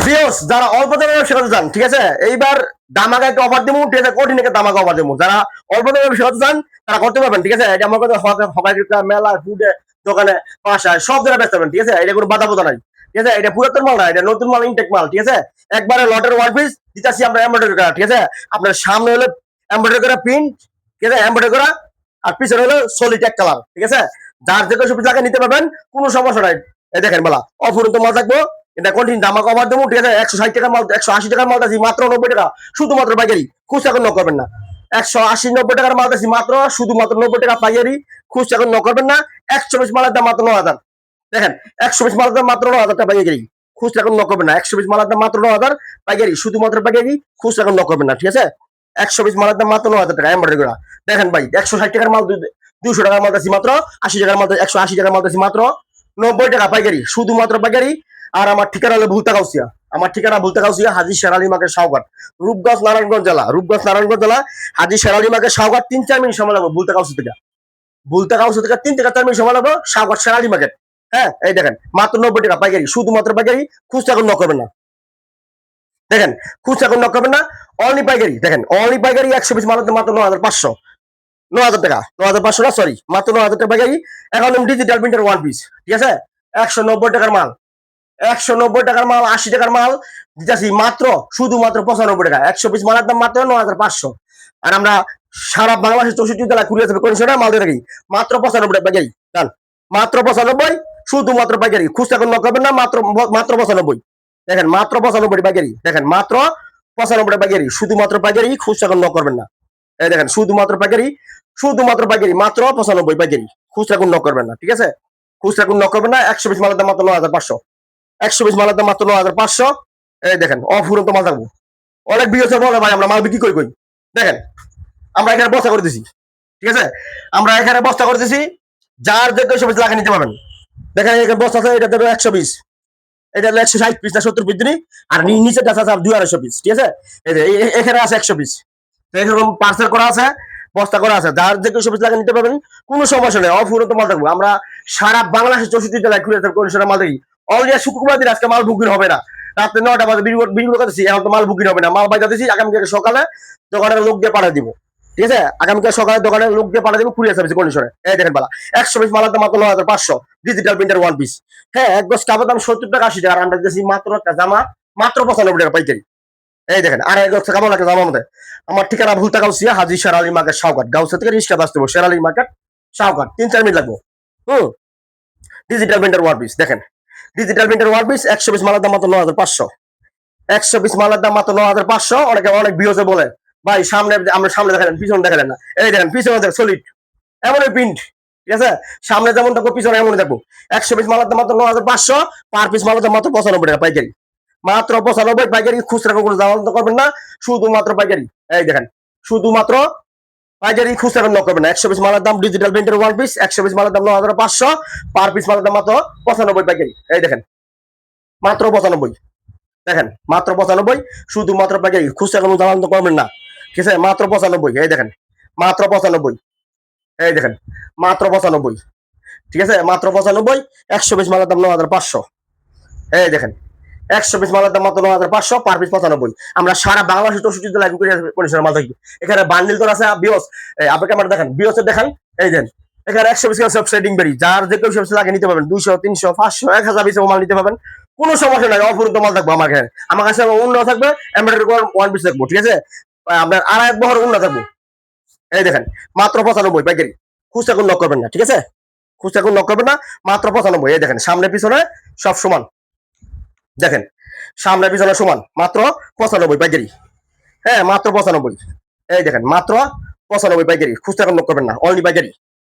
Viewers যারা অল্প দামে ব্যবসা করতে চান, ঠিক আছে, এইবার দামাকা একটা অফার দেবো, ঠিক আছে, কঠিন একটা দামাকা অফার দেবো। যারা অল্প দামে ব্যবসা করতে চান তারা করতে পারবেন, ঠিক আছে। এটা আমার কথা হকারিকা মেলা ফুডে দোকানে বাসায় সব জায়গায় বেচতে পারবেন, ঠিক আছে। এটা কোনো বাধা বোধা নাই, ঠিক আছে। এটা পুরাতন মাল না, এটা নতুন মাল, ইনটেক মাল, ঠিক আছে। একবারে লটের ওয়ান পিস দিতেছি আমরা এমব্রয়ডারি করা, ঠিক আছে। আপনার সামনে হলো এমব্রয়ডারি করা প্রিন্ট, ঠিক আছে, এমব্রয়ডারি করা, আর পিছনে হলো সলিড এক কালার, ঠিক আছে। যার যে কোনো সুবিধা নিতে পারবেন, কোনো সমস্যা নাই। এই দেখেন বলা অফুরন্ত মাল থাকবো, এটা কঠিন দামাকা অফার দেবো, ঠিক আছে। 160 টাকার মাল, 180 টাকার মাল আছে মাত্র 90 টাকা, শুধুমাত্র পাইকারি, খুচরা করে করবেন না। 180-90 টাকার মাল আছে মাত্র শুধুমাত্র 90 টাকা পাইকারি, খুচরা করে করবেন না। 120 মালের দাম মাত্র 9,000, দেখেন 120 মালের দাম মাত্র 9,000 টাকা পাইকারি, খুচরা করে করবেন না। 120 মালের দাম মাত্র 9,000 পাইকারি, শুধুমাত্র পাইকারি, খুচরা করে করবেন না, ঠিক আছে। 120 মালের দাম মাত্র 9,000 টাকা এমব্রয়ডারি করা। দেখেন ভাই 160 টাকার মাল, 200 টাকার মাল আছে মাত্র 80 টাকার মাল, 180 টাকার মাল আছে মাত্র 90 টাকা পাইকারি, শুধুমাত্র পাইকারি। আর আমার ঠিকানা হলো ভুলতা কাউসিয়া, আমার ঠিকানা ভুলতা কাউসিয়া, হাজী শেরালি মার্কেট সাউঘাট, রূপগঞ্জ নারায়ণগঞ্জ জেলা, রূপগঞ্জ নারায়ণগঞ্জ জেলা, হাজী শেরালি মার্কেট সাউঘাট। 3-4 মিনিট সময় লাগবে ভুলতা কাউসি থেকে, ভুলতা কাউসি থেকে 3 থেকে 4 মিনিট সময় লাগবে সাউঘাট শেরালি মার্কেট। হ্যাঁ, এই দেখেন মাত্র 90 টাকা পাইকারি, শুধুমাত্র পাইকারি, খুচরা করে করবেন না। দেখেন খুচরা করে করবেন না, অনলি পাইকারি। দেখেন অনলি পাইকারি 120 মালের মাত্র 9,500, 9,000 টাকা, 9,500 না, সরি, মাত্র 9,000 টাকা পাইকারি। এখন ডিজিটাল প্রিন্টার ওয়ান পিস, ঠিক আছে, 190 টাকার মাল, 190 টাকার মাল, 80 টাকার মাল দিতেছি মাত্র শুধুমাত্র 95 টাকা। 120 মালের দাম মাত্র 9,500। আর আমরা সারা বাংলাদেশের 64 জেলায় কুরিয়ার সার্ভিস কন্ডিশনে মাল দিয়ে থাকি মাত্র 95 টাকা পাইকারি। জান মাত্র 95, শুধুমাত্র পাইকারি, খুচরা কোনো করবেন না, মাত্র মাত্র 95। দেখেন মাত্র 95 পাইকারি, দেখেন মাত্র 95 পাইকারি, শুধুমাত্র পাইকারি, খুচরা কোনো করবেন না। এই দেখেন শুধুমাত্র পাইকারি, শুধুমাত্র পাইকারি, মাত্র 95 পাইকারি, খুচরা কোনো করবেন না, ঠিক আছে। খুচরা কোনো করবেন না। 120 মালের দাম মাত্র 9,500, 120 মালের দাম মাত্র 9,500। এই দেখেন অফুরন্ত মাল থাকবো। অনেক বিয়েছে বলে ভাই আমরা মাল বিক্রি করি কই, দেখেন আমরা এখানে বস্তা করে দিছি, ঠিক আছে, আমরা এখানে বস্তা করে দিছি, যার যে কেউ সবজি লাগিয়ে নিতে পারবেন। দেখেন এখানে বস্তা আছে, এটা দেবে 120, এটা হলো 160 পিস না 70 পিস দিনই, আর নিচে আছে 200-250 পিস, ঠিক আছে। এখানে আছে 100 পিস, এরকম পার্সেল করা আছে, বস্তা করা আছে, যার যে কেউ সবজি লাগিয়ে নিতে পারবেন, কোনো সমস্যা নেই। অফুরন্ত মাল থাকবো। আমরা সারা বাংলাদেশের 64 জেলায় কুরিয়ার মাল দেখি। অলরেডি শুক্রবার দিন আজকে মাল বুকিং হবে না, রাত্রে 9টা বাজে বিল করতেছি, এখন তো মাল বুকিং হবে না, মাল বাইরে দিচ্ছি, আগামীকাল সকালে দোকানের লোক দিয়ে পাঠিয়ে দিব, ঠিক আছে। আগামীকাল সকালে দোকানের লোক দিয়ে পাঠিয়ে দিব কুরিয়ার সার্ভিস কন্ডিশনে। এই দেখেন বালা 100 পিস মালের দাম মাত্র 9,500, ডিজিটাল প্রিন্টার ওয়ান পিস। হ্যাঁ, এক গজ কাপড়ের দাম 70 টাকা 80 টাকা, আর আমরা দিচ্ছি মাত্র একটা জামা মাত্র 95 টাকা পাইকারি। এই দেখেন আর এক গজ কাপড় একটা জামার মধ্যে। আমার ঠিকানা ভুলতা গাউসিয়া, হাজী শেরালি মার্কেট সাউঘাট, গাউসিয়া থেকে রিক্সা বাঁচতে হবে শেরালি মার্কেট সাউঘাট, 3-4 মিনিট লাগবে। ডিজিটাল প্রিন্টার ওয়ান পিস, দেখেন digital printer one piece 100 piece মালের দাম মাত্র 9,500, 100 পিস মালের দাম মাত্র 9,500। অনেকে অনেক ভিউজে বলে ভাই সামনে, আমরা সামনে দেখালেন, পিছনে দেখালেন না। এই দেখেন পিছনে দেখেন সলিড এমনই প্রিন্ট, ঠিক আছে, সামনে যেমন থাকবো পিছনে এমনই থাকবো। 100 পিস মালের দাম মাত্র 9,500, পার পিস মালের দাম মাত্র 95 টাকা পাইকারি, মাত্র 95 পাইকারি, খুচরা কোনো দাম করবেন না, শুধুমাত্র পাইকারি। এই দেখেন শুধুমাত্র পাইকারি, খুচরা কোনো করবেন না। 100 পিস মালের দাম, digital printer one piece 100 piece মালের দাম 9,500, পার পিস মালের দাম মাত্র 95 পাইকারি। এই দেখেন মাত্র 95, দেখেন মাত্র 95, শুধুমাত্র পাইকারি, খুচরা কোনো দাম করবেন না, ঠিক আছে, মাত্র 95। এই দেখেন মাত্র 95, এই দেখেন মাত্র 95, ঠিক আছে, মাত্র 95। 100 পিস মালের দাম 9,500। এই দেখেন 100 পিস মালের দাম মাত্র 9,500, পার পিস 95। আমরা সারা বাংলাদেশের 64 জেলায় কন্ডিশনের মাল থাকি। এখানে বান্ডিল তো আছে বিয়স, আপনাকে আমরা দেখেন বিয়সে দেখান। এই দেন এখানে 100 পিস সব সেটিং বেরি, যার যে কেউ সবসে লাগে নিতে পারবেন, 200, 300, 500, 1000 পিস মাল নিতে পারবেন, কোনো সমস্যা নাই। অপূর্ণ মাল থাকবো আমার এখানে, আমার কাছে অন্য থাকবে, এমব্রয়ডারি ওয়ান পিস থাকবো, ঠিক আছে, আপনার আড়াই বহর অন্য থাকবো। এই দেখেন মাত্র 95 পাইকারি, খুচরা কোন নক করবেন না, ঠিক আছে, খুচরা কোন নক করবেন না, মাত্র 95। এই দেখেন সামনে পিছনে সব সমান, দেখেন সামনে পিছনে সমান, মাত্র 95 পাইকারি। হ্যাঁ মাত্র 95। এই দেখেন মাত্র 95 পাইকারি, খুচরা কোন নক করবেন না, অনলি পাইকারি,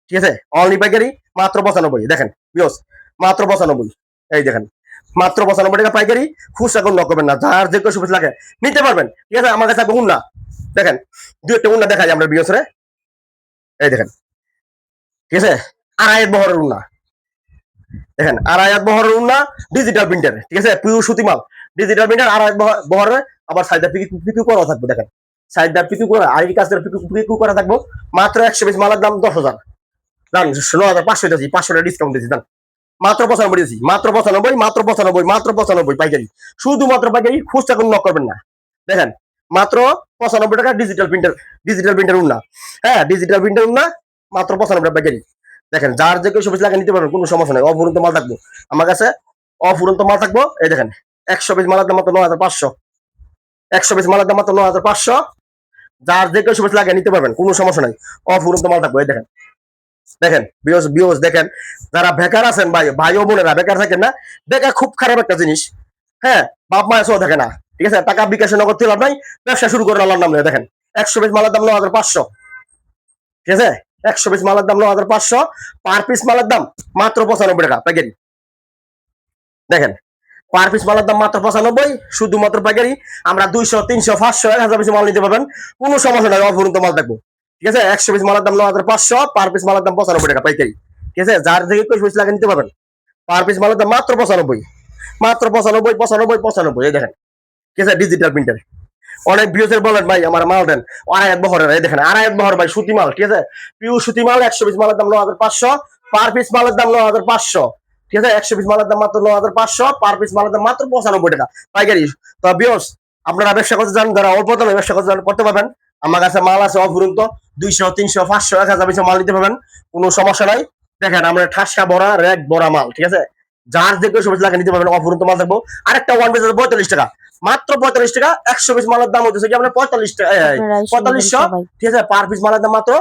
ঠিক আছে, অনলি পাইকারি, মাত্র 95। দেখেন বিয়স মাত্র 95। এই দেখেন মাত্র 95 টাকা পাইকারি, খুচরা কোন নক করবেন না, যার যে কেউ সুবিধা লাগে নিতে পারবেন, ঠিক আছে। আমার কাছে উন্না, দেখেন দু একটা উন্না দেখাই আমরা বিয়সরে। এই দেখেন, ঠিক আছে, আড়াই বহরের উন্না, দেখেন আড়াই বহরের উন্না, ডিজিটাল প্রিন্টার, ঠিক আছে, পিউ সুতি মাল, ডিজিটাল প্রিন্টার আড়াই বহরের, আবার সাইডটা পিকু করা থাকবে। দেখেন সাইডটা পিকু করা, আর এই কাজটা পিকু করা থাকবো। মাত্র 100 পিস মালের দাম 10,000, দাম 9,500 দিয়েছি, 500 টাকা ডিসকাউন্ট দিয়েছি, দাম মাত্র 95 দিয়েছি, মাত্র 95, মাত্র 95, মাত্র 95 পাইকারি, শুধুমাত্র পাইকারি, খুচরা কোনো নক করবেন না। দেখেন মাত্র 95 টাকা ডিজিটাল প্রিন্টার উন্না, হ্যাঁ ডিজিটাল প্রিন্টার উন্না, মাত্র 95 টাকা পাইকারি। দেখেন যার যে কেউ সবুজ লাগে নিতে পারবেন, কোনো সমস্যা নাই, অফুরন্ত মাল থাকবো আমার কাছে, অফুরন্ত মাল থাকবো। এই দেখেন 100 পিস মালের দাম মাত্র 9500, 100 পিস মালের দাম মাত্র 9500, যার যে কেউ সবুজ লাগে নিতে পারবেন, কোনো সমস্যা নাই, অফুরন্ত মাল থাকবো। এই দেখেন, দেখেন বিয়স দেখেন, যারা বেকার আছেন ভাই ও বোনেরা বেকার থাকেন না, বেকার খুব খারাপ একটা জিনিস, হ্যাঁ বাপ মা এসেও থাকে না, ঠিক আছে, টাকা বিকাশে নগদ থেকে লাভ নাই, ব্যবসা শুরু করে আল্লাহর নাম নিয়ে। দেখেন 100 পিস মালের দাম 9500, ঠিক আছে, 100 পিস মালের দাম 9500, পার পিস মালের দাম মাত্র 95 টাকা পাইকারি। দেখেন পার পিস মালের দাম মাত্র 95, শুধুমাত্র পাইকারি। আমরা 200, 300, 500, 1000 পিস মাল নিতে পারবেন, কোনো সমস্যা নাই, অফুরন্ত মাল থাকবো, ঠিক আছে। 100 পিস মালের দাম 9500, পার পিস মালের দাম 95 টাকা পাইকারি, ঠিক আছে। যার থেকে 21 পিস লাগে নিতে পারবেন, পার পিস মালের দাম মাত্র 95, মাত্র 95। এই দেখেন, ঠিক আছে, ডিজিটাল প্রিন্টার। অনেক বিয়সের বলেন ভাই আমার মাল দেন, আড়াই এক বহরের, এই দেখেন আড়াই এক বহর ভাই, সুতি মাল, ঠিক আছে, পিওর সুতি মাল। 100 পিস মালের দাম 9500, পার পিস মালের দাম 9500, ঠিক আছে। 100 পিস মালের দাম মাত্র 9500, পার পিস মালের দাম মাত্র 95 টাকা পাইকারি। তো বিয়স আপনারা ব্যবসা করতে চান, যারা অল্প দামে ব্যবসা করতে চান করতে পারবেন, আমার কাছে মাল আছে অফুরন্ত, 200, 300, 500, 1000 পিস মাল নিতে পারবেন, কোনো সমস্যা নাই। দেখেন আমরা ঠাসা ভরা র্যাক ভরা মাল, ঠিক আছে, যার যে কেউ সবুজ লাগে নিতে পারবেন, অফুরন্ত মাল থাকবো। আরেকটা ওয়ান পিস 45 টাকা, মাত্র 45 টাকা। 100 পিস মালের দাম হচ্ছে কি আপনার 45 টাকা, আপনারাই শুনবেন 4500, সবাই। ঠিক আছে, পার পিস মালের দাম মাত্র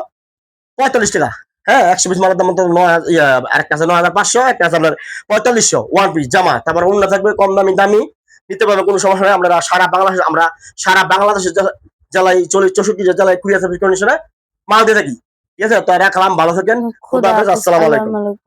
45 টাকা, হ্যাঁ। 100 পিস মালের দাম মাত্র 9, আরেকটা আছে 9500, একটা আছে আপনার 4500, ওয়ান পিস জামা। তারপর অন্য থাকবে কম দামি দামি, নিতে পারবে, কোনো সমস্যা নেই। আমরা সারা বাংলাদেশের জেলায় 64 জেলায় কুরিয়ার সার্ভিস কন্ডিশনে মাল দিয়ে থাকি, ঠিক আছে। তো রাখলাম, ভালো থাকেন, খুদা খুদা হাফেজ, হাফেজ, আসসালামু আলাইকুম। আসসালামু আলাইকুম।